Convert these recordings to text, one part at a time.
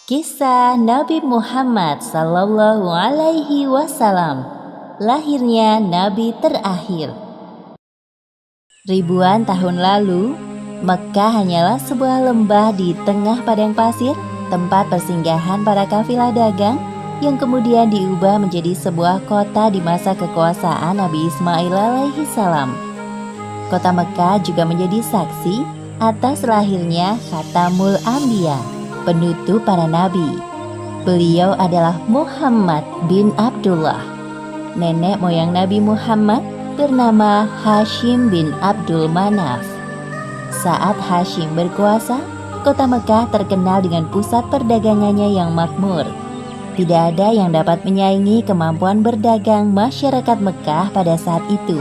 Kisah Nabi Muhammad Sallallahu Alaihi Wasallam. Lahirnya Nabi terakhir. Ribuan tahun lalu, Mekkah hanyalah sebuah lembah di tengah padang pasir, tempat persinggahan para kafilah dagang yang kemudian diubah menjadi sebuah kota di masa kekuasaan Nabi Ismail alaihi salam. Kota Mekkah juga menjadi saksi atas lahirnya Khatamul Anbiya, penutup para nabi. Beliau adalah Muhammad bin Abdullah. Nenek moyang Nabi Muhammad bernama Hashim bin Abdul Manaf. Saat Hashim berkuasa, kota Mekkah terkenal dengan pusat perdagangannya yang makmur. Tidak ada yang dapat menyaingi kemampuan berdagang masyarakat Mekkah pada saat itu.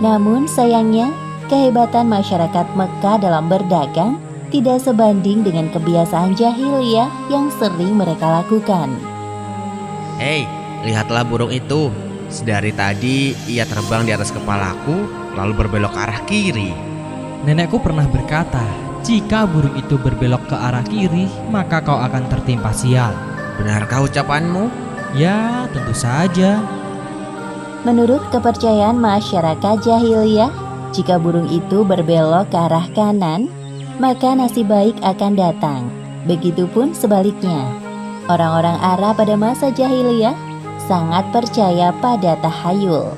Namun sayangnya, kehebatan masyarakat Mekkah dalam berdagang tidak sebanding dengan kebiasaan jahiliyah yang sering mereka lakukan. Hei, lihatlah burung itu. Sedari tadi ia terbang di atas kepalaku, lalu berbelok ke arah kiri. Nenekku pernah berkata, jika burung itu berbelok ke arah kiri, maka kau akan tertimpa sial. Benarkah ucapanmu? Ya, tentu saja. Menurut kepercayaan masyarakat jahiliyah, jika burung itu berbelok ke arah kanan, maka nasib baik akan datang. Begitupun sebaliknya. Orang-orang Arab pada masa jahiliyah sangat percaya pada tahayul.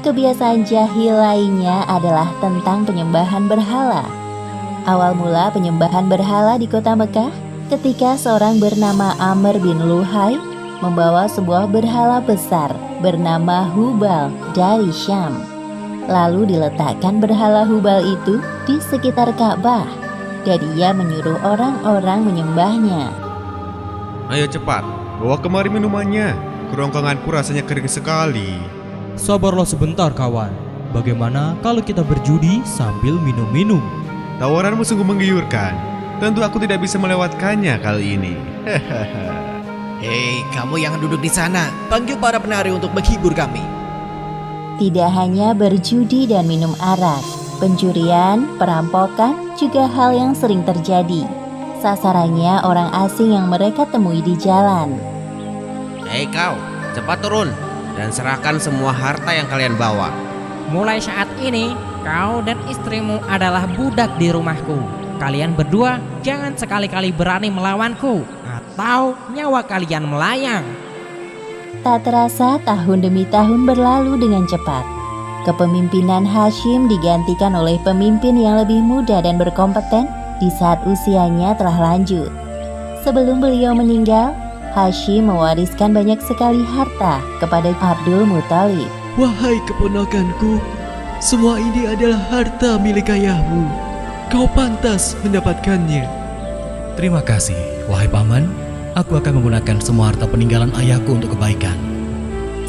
Kebiasaan jahil lainnya adalah tentang penyembahan berhala. Awal mula penyembahan berhala di kota Mekkah ketika seorang bernama Amr bin Luhai membawa sebuah berhala besar bernama Hubal dari Syam. Lalu diletakkan berhala Hubal itu di sekitar Ka'bah dan ia menyuruh orang-orang menyembahnya. Ayo cepat, bawa kemari minumannya. Kerongkonganku rasanya kering sekali. Sabarlah sebentar kawan. Bagaimana kalau kita berjudi sambil minum-minum? Tawaranmu sungguh menggiurkan. Tentu aku tidak bisa melewatkannya kali ini. Hei, kamu yang duduk di sana, panggil para penari untuk menghibur kami. Tidak hanya berjudi dan minum arak, pencurian, perampokan juga hal yang sering terjadi. Sasarannya orang asing yang mereka temui di jalan. Hei kau, cepat turun dan serahkan semua harta yang kalian bawa. Mulai saat ini, kau dan istrimu adalah budak di rumahku. Kalian berdua jangan sekali-kali berani melawanku, atau nyawa kalian melayang. Tak terasa tahun demi tahun berlalu dengan cepat. Kepemimpinan Hashim digantikan oleh pemimpin yang lebih muda dan berkompeten di saat usianya telah lanjut. Sebelum beliau meninggal, Hashim mewariskan banyak sekali harta kepada Abdul Muthalib. Wahai keponakanku, semua ini adalah harta milik ayahmu. Kau pantas mendapatkannya. Terima kasih, wahai paman. Aku akan menggunakan semua harta peninggalan ayahku untuk kebaikan.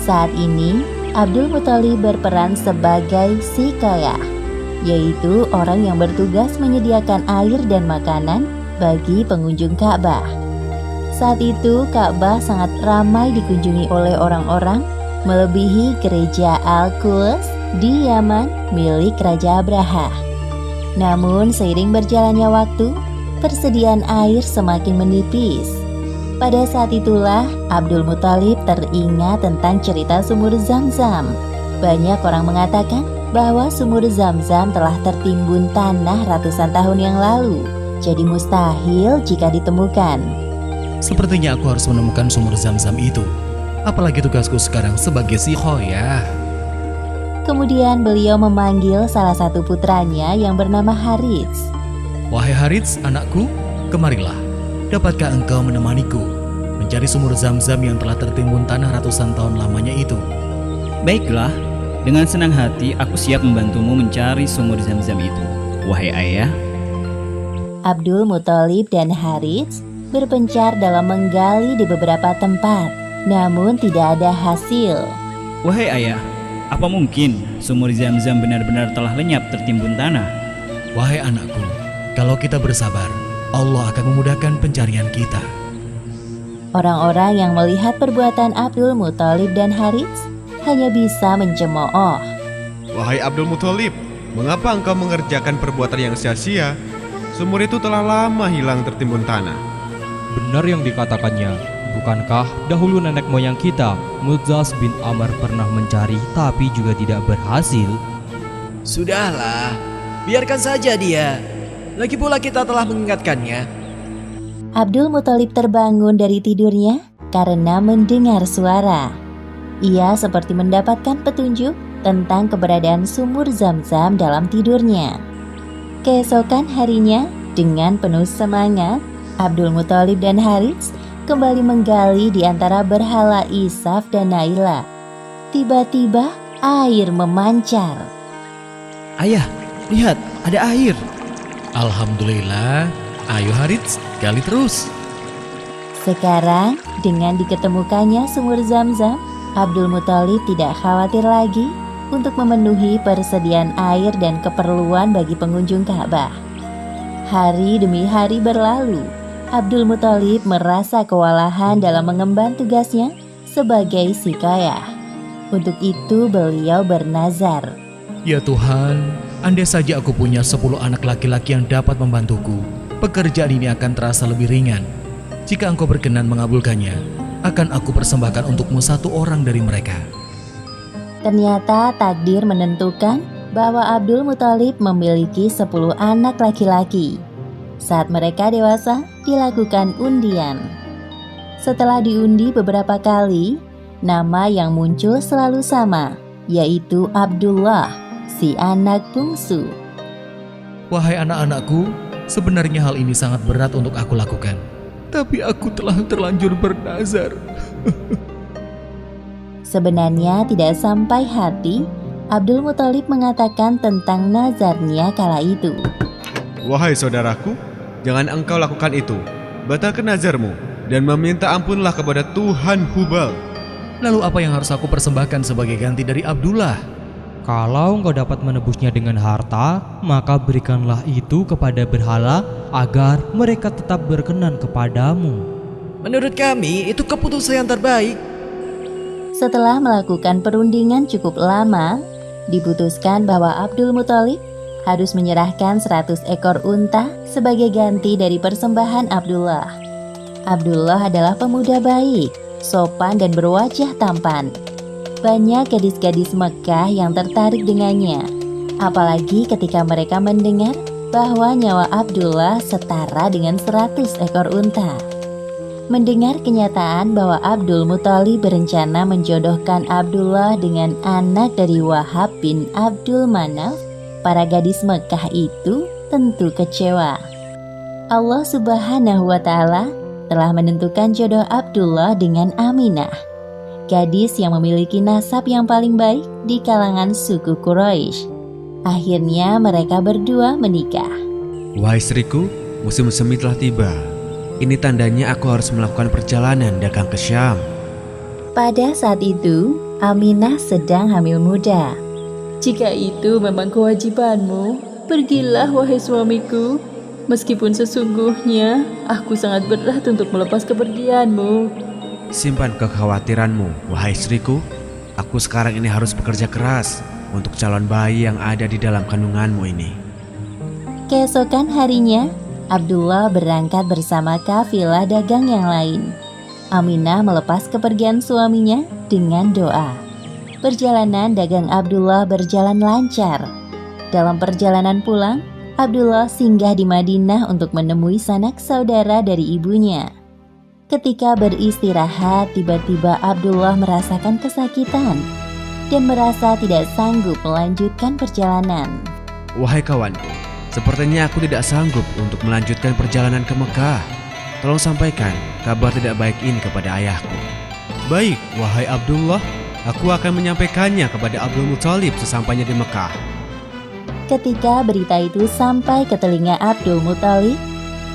Saat ini, Abdul Muthalib berperan sebagai sikayah, yaitu orang yang bertugas menyediakan air dan makanan bagi pengunjung Ka'bah. Saat itu, Ka'bah sangat ramai dikunjungi oleh orang-orang, melebihi gereja Al-Quds di Yaman milik Raja Abraha. Namun, seiring berjalannya waktu, persediaan air semakin menipis. Pada saat itulah, Abdul Muthalib teringat tentang cerita sumur Zam-Zam. Banyak orang mengatakan bahwa sumur Zam-Zam telah tertimbun tanah ratusan tahun yang lalu, jadi mustahil jika ditemukan. Sepertinya aku harus menemukan sumur Zam-Zam itu. Apalagi tugasku sekarang sebagai sikhoyah. Kemudian beliau memanggil salah satu putranya yang bernama Harits. Wahai Harits, anakku, kemarilah. Dapatkah engkau menemaniku mencari sumur Zam-Zam yang telah tertimbun tanah ratusan tahun lamanya itu? Baiklah, dengan senang hati aku siap membantumu mencari sumur Zam-Zam itu, wahai ayah. Abdul Muthalib dan Harits berpencar dalam menggali di beberapa tempat, namun tidak ada hasil. Wahai ayah, apa mungkin sumur Zam-Zam benar-benar telah lenyap tertimbun tanah? Wahai anakku, kalau kita bersabar, Allah akan memudahkan pencarian kita. Orang-orang yang melihat perbuatan Abdul Muthalib dan Harits hanya bisa mencemooh. Wahai Abdul Muthalib, mengapa engkau mengerjakan perbuatan yang sia-sia? Sumur itu telah lama hilang tertimbun tanah. Benar yang dikatakannya. Bukankah dahulu nenek moyang kita, Mudzas bin Amr, pernah mencari tapi juga tidak berhasil? Sudahlah, biarkan saja dia. Lagi pula kita telah mengingatkannya. Abdul Muthalib terbangun dari tidurnya karena mendengar suara. Ia seperti mendapatkan petunjuk tentang keberadaan sumur Zam-Zam dalam tidurnya. Keesokan harinya, dengan penuh semangat, Abdul Muthalib dan Harits kembali menggali di antara berhala Isaf dan Naila. Tiba-tiba air memancar. Ayah, lihat, ada air. Alhamdulillah. Ayo Harits, gali terus. Sekarang, dengan diketemukannya sumur Zam-Zam, Abdul Muthalib tidak khawatir lagi untuk memenuhi persediaan air dan keperluan bagi pengunjung Ka'bah. Hari demi hari berlalu, Abdul Muthalib merasa kewalahan dalam mengemban tugasnya sebagai sikayah. Untuk itu beliau bernazar. Ya Tuhan, andai saja aku punya 10 anak laki-laki yang dapat membantuku, pekerjaan ini akan terasa lebih ringan. Jika Engkau berkenan mengabulkannya, akan aku persembahkan untukmu 1 orang dari mereka. Ternyata takdir menentukan bahwa Abdul Muthalib memiliki 10 anak laki-laki. Saat mereka dewasa, dilakukan undian. Setelah diundi beberapa kali, nama yang muncul selalu sama, yaitu Abdullah, si anak bungsu. Wahai anak-anakku, sebenarnya hal ini sangat berat untuk aku lakukan. Tapi aku telah terlanjur bernazar. Sebenarnya tidak sampai hati, Abdul Muthalib mengatakan tentang nazarnya kala itu. Wahai saudaraku, jangan engkau lakukan itu. Batalkan nazarmu dan meminta ampunlah kepada Tuhan Hubal. Lalu apa yang harus aku persembahkan sebagai ganti dari Abdullah? Kalau engkau dapat menebusnya dengan harta, maka berikanlah itu kepada berhala agar mereka tetap berkenan kepadamu. Menurut kami, itu keputusan yang terbaik. Setelah melakukan perundingan cukup lama, diputuskan bahwa Abdul Muthalib harus menyerahkan 100 ekor unta sebagai ganti dari persembahan Abdullah. Abdullah adalah pemuda baik, sopan dan berwajah tampan. Banyak gadis-gadis Mekah yang tertarik dengannya, apalagi ketika mereka mendengar bahwa nyawa Abdullah setara dengan 100 ekor unta. Mendengar kenyataan bahwa Abdul Muthalib berencana menjodohkan Abdullah dengan anak dari Wahab bin Abdul Manaf, para gadis Mekah itu tentu kecewa. Allah Subhanahu wa Ta'ala telah menentukan jodoh Abdullah dengan Aminah, gadis yang memiliki nasab yang paling baik di kalangan suku Quraisy. Akhirnya mereka berdua menikah. Wahai istriku, musim semi telah tiba. Ini tandanya aku harus melakukan perjalanan dagang ke Syam. Pada saat itu, Aminah sedang hamil muda. Jika itu memang kewajibanmu, pergilah wahai suamiku. Meskipun sesungguhnya aku sangat berat untuk melepas kepergianmu. Simpan kekhawatiranmu, wahai istriku. Aku sekarang ini harus bekerja keras untuk calon bayi yang ada di dalam kandunganmu ini. Keesokan harinya, Abdullah berangkat bersama kafilah dagang yang lain. Aminah melepas kepergian suaminya dengan doa. Perjalanan dagang Abdullah berjalan lancar. Dalam perjalanan pulang, Abdullah singgah di Madinah untuk menemui sanak saudara dari ibunya. Ketika beristirahat, tiba-tiba Abdullah merasakan kesakitan dan merasa tidak sanggup melanjutkan perjalanan. Wahai kawanku, sepertinya aku tidak sanggup untuk melanjutkan perjalanan ke Mekah. Tolong sampaikan kabar tidak baik ini kepada ayahku. Baik, wahai Abdullah, aku akan menyampaikannya kepada Abdul Muthalib sesampainya di Mekah. Ketika berita itu sampai ke telinga Abdul Muthalib,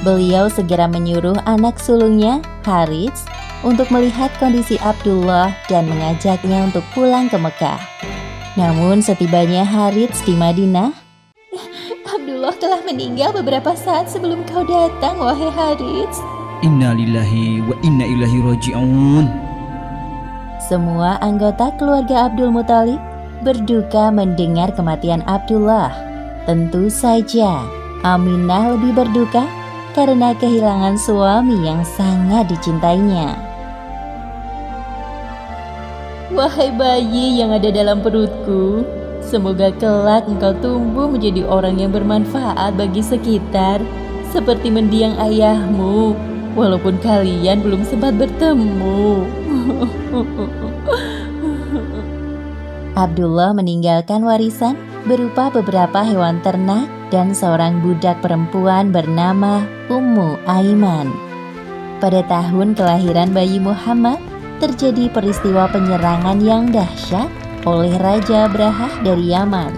beliau segera menyuruh anak sulungnya, Harits, untuk melihat kondisi Abdullah dan mengajaknya untuk pulang ke Mekah. Namun setibanya Harits di Madinah, Abdullah telah meninggal beberapa saat sebelum kau datang, wahai Harits. Inna lillahi wa inna ilaihi raji'un. Semua anggota keluarga Abdul Muthalib berduka mendengar kematian Abdullah. Tentu saja Aminah lebih berduka karena kehilangan suami yang sangat dicintainya. Wahai bayi yang ada dalam perutku, semoga kelak engkau tumbuh menjadi orang yang bermanfaat bagi sekitar, seperti mendiang ayahmu, walaupun kalian belum sempat bertemu. Abdullah meninggalkan warisan berupa beberapa hewan ternak dan seorang budak perempuan bernama Ummu Aiman. Pada tahun kelahiran bayi Muhammad, terjadi peristiwa penyerangan yang dahsyat oleh Raja Abrahah dari Yaman.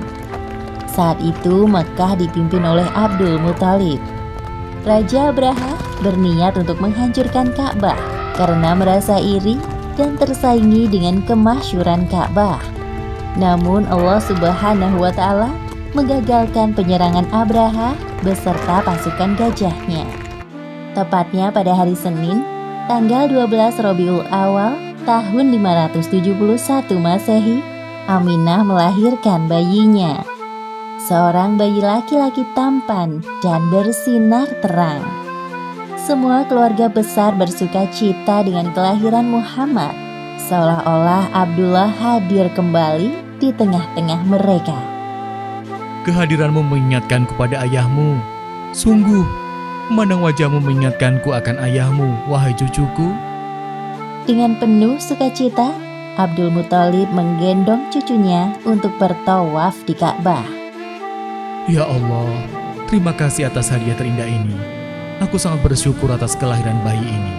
Saat itu Mekah dipimpin oleh Abdul Muthalib. Raja Abrahah berniat untuk menghancurkan Ka'bah karena merasa iri dan tersaingi dengan kemasyhuran Ka'bah. Namun Allah Subhanahu wa Ta'ala menggagalkan penyerangan Abrahah beserta pasukan gajahnya. Tepatnya pada hari Senin, tanggal 12 Rabiul Awal tahun 571 Masehi, Aminah melahirkan bayinya. Seorang bayi laki-laki tampan dan bersinar terang. Semua keluarga besar bersuka cita dengan kelahiran Muhammad, seolah-olah Abdullah hadir kembali di tengah-tengah mereka. Kehadiranmu mengingatkanku pada ayahmu. Sungguh, memandang wajahmu mengingatkanku akan ayahmu, wahai cucuku. Dengan penuh sukacita, Abdul Muthalib menggendong cucunya untuk bertawaf di Ka'bah. Ya Allah, terima kasih atas hadiah terindah ini. Aku sangat bersyukur atas kelahiran bayi ini.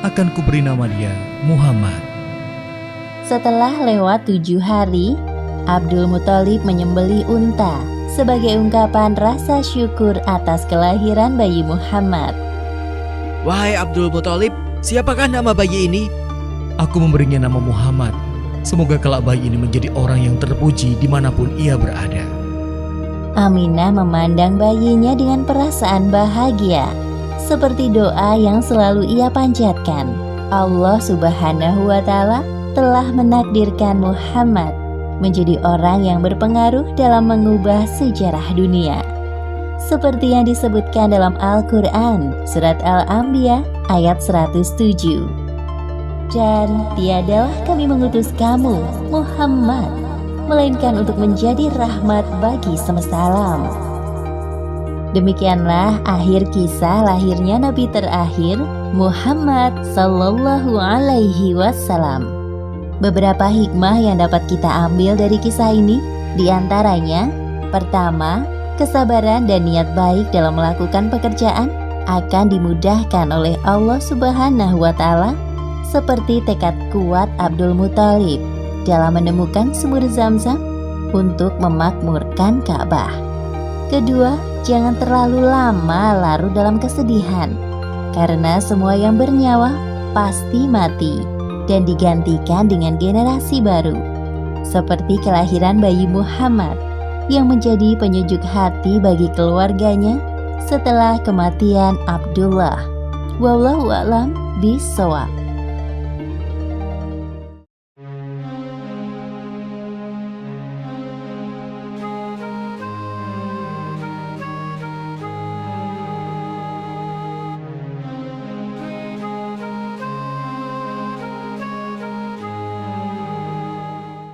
Akan kuberi nama dia Muhammad. Setelah lewat 7 hari, Abdul Muthalib menyembelih unta sebagai ungkapan rasa syukur atas kelahiran bayi Muhammad. Wahai Abdul Muthalib, siapakah nama bayi ini? Aku memberinya nama Muhammad. Semoga kelak bayi ini menjadi orang yang terpuji dimanapun ia berada. Aminah memandang bayinya dengan perasaan bahagia, seperti doa yang selalu ia panjatkan. Allah Subhanahu wa Ta'ala telah menakdirkan Muhammad menjadi orang yang berpengaruh dalam mengubah sejarah dunia. Seperti yang disebutkan dalam Al-Quran, Surat Al-Anbiya ayat 107. Dan tiadalah kami mengutus kamu, Muhammad, melainkan untuk menjadi rahmat bagi semesta alam. Demikianlah akhir kisah lahirnya Nabi terakhir, Muhammad Sallallahu Alaihi Wasallam. Beberapa hikmah yang dapat kita ambil dari kisah ini, diantaranya, pertama, kesabaran dan niat baik dalam melakukan pekerjaan akan dimudahkan oleh Allah Subhanahu wa Ta'ala, seperti tekad kuat Abdul Muthalib dalam menemukan sumur Zam-Zam untuk memakmurkan Ka'bah. Kedua, jangan terlalu lama larut dalam kesedihan, karena semua yang bernyawa pasti mati dan digantikan dengan generasi baru, seperti kelahiran bayi Muhammad yang menjadi penyejuk hati bagi keluarganya setelah kematian Abdullah. Wallahu a'lam bishawab.